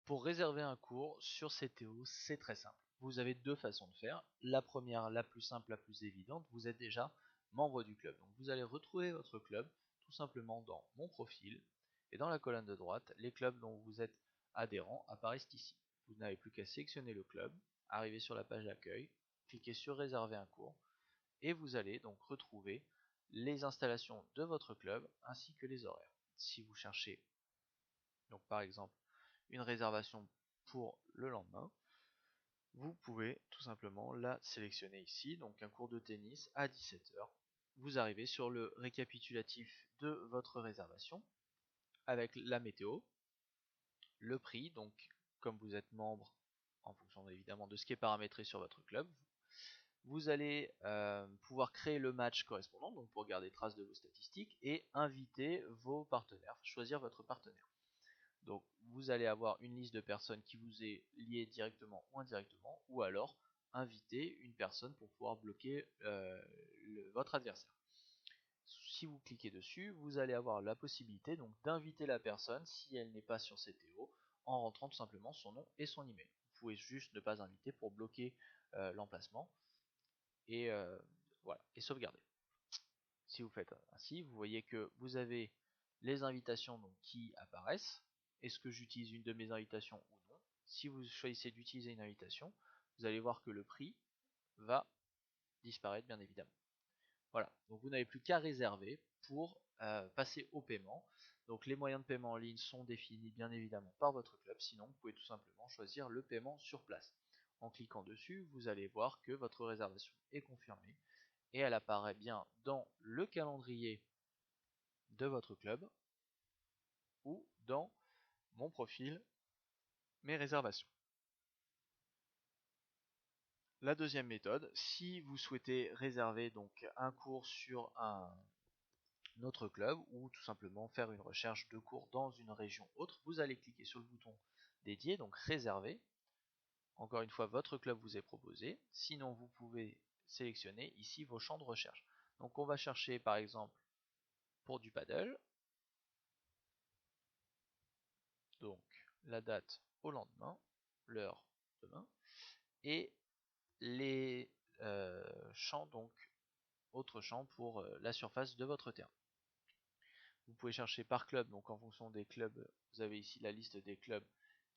Pour réserver un cours sur CTO, c'est très simple. Vous avez deux façons de faire. La première, la plus simple, la plus évidente, vous êtes déjà membre du club. Donc vous allez retrouver votre club tout simplement dans Mon profil, et dans la colonne de droite, les clubs dont vous êtes adhérent apparaissent ici. Vous n'avez plus qu'à sélectionner le club, arriver sur la page d'accueil, cliquer sur Réserver un cours, et vous allez donc retrouver les installations de votre club ainsi que les horaires. Si vous cherchez donc par exemple une réservation pour le lendemain, vous pouvez tout simplement la sélectionner ici, donc un cours de tennis à 17 h. Vous arrivez sur le récapitulatif de votre réservation avec la météo, le prix, donc comme vous êtes membre, en fonction évidemment de ce qui est paramétré sur votre club, vous allez pouvoir créer le match correspondant, donc pour garder trace de vos statistiques, et inviter vos partenaires, choisir votre partenaire. Donc vous allez avoir une liste de personnes qui vous est liée directement ou indirectement, ou alors inviter une personne pour pouvoir bloquer votre adversaire. Si vous cliquez dessus, vous allez avoir la possibilité donc d'inviter la personne si elle n'est pas sur CTO en rentrant tout simplement son nom et son email. Vous pouvez juste ne pas inviter pour bloquer l'emplacement et voilà, et sauvegarder. Si vous faites ainsi, vous voyez que vous avez les invitations donc, qui apparaissent. Est-ce que j'utilise une de mes invitations ou non? Si vous choisissez d'utiliser une invitation, vous allez voir que le prix va disparaître bien évidemment. Voilà, donc vous n'avez plus qu'à réserver pour passer au paiement. Donc les moyens de paiement en ligne sont définis bien évidemment par votre club, sinon vous pouvez tout simplement choisir le paiement sur place. En cliquant dessus, vous allez voir que votre réservation est confirmée et elle apparaît bien dans le calendrier de votre club ou dans Mon profil, mes réservations. La deuxième méthode, si vous souhaitez réserver donc un cours sur un autre club ou tout simplement faire une recherche de cours dans une région autre, vous allez cliquer sur le bouton dédié, donc réserver. Encore une fois, votre club vous est proposé. Sinon, vous pouvez sélectionner ici vos champs de recherche. Donc on va chercher par exemple pour du paddle. Donc la date au lendemain, l'heure demain, et les champs, donc autres champs pour la surface de votre terrain. Vous pouvez chercher par club, donc en fonction des clubs, vous avez ici la liste des clubs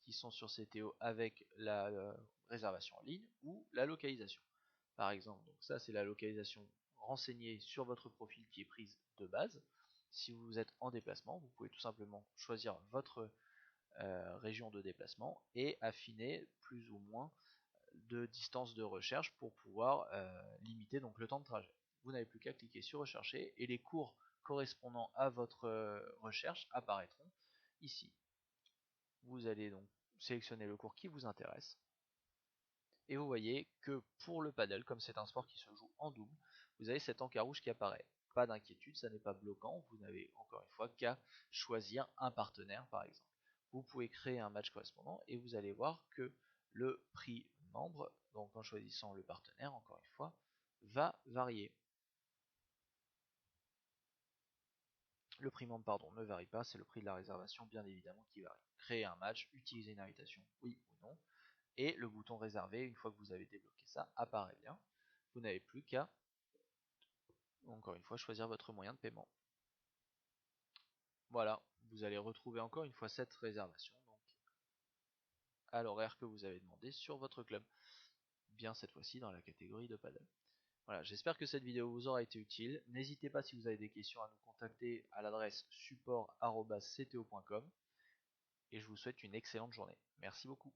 qui sont sur CTO avec la réservation en ligne ou la localisation. Par exemple, donc ça c'est la localisation renseignée sur votre profil qui est prise de base. Si vous êtes en déplacement, vous pouvez tout simplement choisir votre région de déplacement et affiner plus ou moins de distance de recherche pour pouvoir limiter donc le temps de trajet. Vous n'avez plus qu'à cliquer sur rechercher et les cours correspondant à votre recherche apparaîtront ici. Vous allez donc sélectionner le cours qui vous intéresse et vous voyez que pour le paddle, comme c'est un sport qui se joue en double, vous avez cet encart rouge qui apparaît. Pas d'inquiétude, ça n'est pas bloquant, vous n'avez encore une fois qu'à choisir un partenaire par exemple. Vous pouvez créer un match correspondant et vous allez voir que le prix membre, donc en choisissant le partenaire encore une fois, va varier. Le prix membre pardon, ne varie pas, c'est le prix de la réservation bien évidemment qui varie. Créer un match, utiliser une invitation, oui ou non, et le bouton réservé, une fois que vous avez débloqué ça, apparaît bien. Vous n'avez plus qu'à, encore une fois, choisir votre moyen de paiement. Voilà, vous allez retrouver encore une fois cette réservation donc à l'horaire que vous avez demandé sur votre club. Bien cette fois-ci dans la catégorie de paddle. Voilà, j'espère que cette vidéo vous aura été utile. N'hésitez pas si vous avez des questions à nous contacter à l'adresse support@cto.com et je vous souhaite une excellente journée. Merci beaucoup.